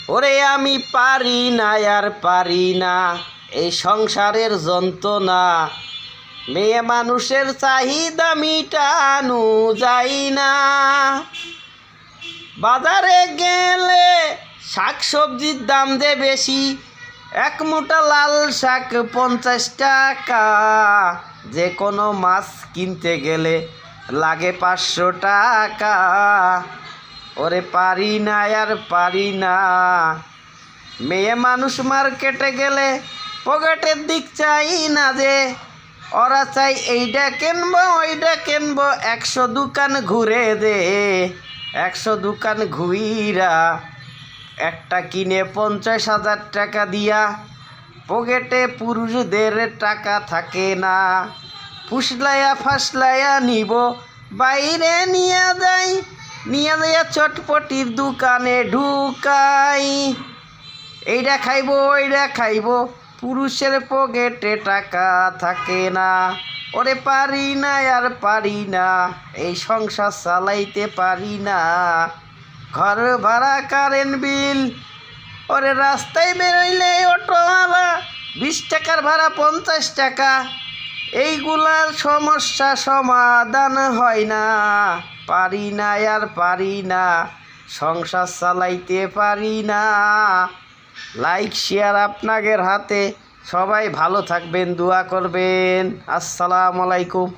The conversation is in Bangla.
ওরে আমি পারি না আর পারি না এই সংসারের যন্ত্রণা, মেয়ে মানুষের চাহিদা মিটানো যায় না। বাজারে গেলে শাক সবজির দাম দে বেশি, এক মুঠা লাল শাক 50 টাকা, যে কোনো মাছ কিনতে গেলে লাগে 500 টাকা। ওরে পারি না আর পারি না, মেয়ে মানুষ মার্কেটে গেলে পকেটের দিক চাই না যে, ওরা চাই এইটা কিনবো ওইটা কিনবো, 100 দোকান ঘুরে দে, 100 দোকান ঘুইরা একটা কিনে 50,000 টাকা দিয়া, পকেটে পুরুষদের টাকা থাকে না। ফুসলাইয়া ফাসলাইয়া নিব বাইরে নিয়ে যাইয়া চটপটির দোকানে ঢুকাই, এইটা খাইবো ওইটা খাইবো, পুরুষের পকেটে টাকা থাকে না। ওরে পারি না আর পারি না, এই সংসার চালাইতে পারি না। ঘর ভাড়া কারেন্ট বিল, ওরে রাস্তায় বেরোইলে অটোওয়ালা 20 টাকার ভাড়া 50 টাকা, এইগুলার সমস্যা সমাধান হয় না। পারি না আর পারি না, সংসার চালাইতে পারি না। লাইক শেয়ার আপনাদের হাতে, সবাই ভালো থাকবেন, দোয়া করবেন। আসসালামু আলাইকুম।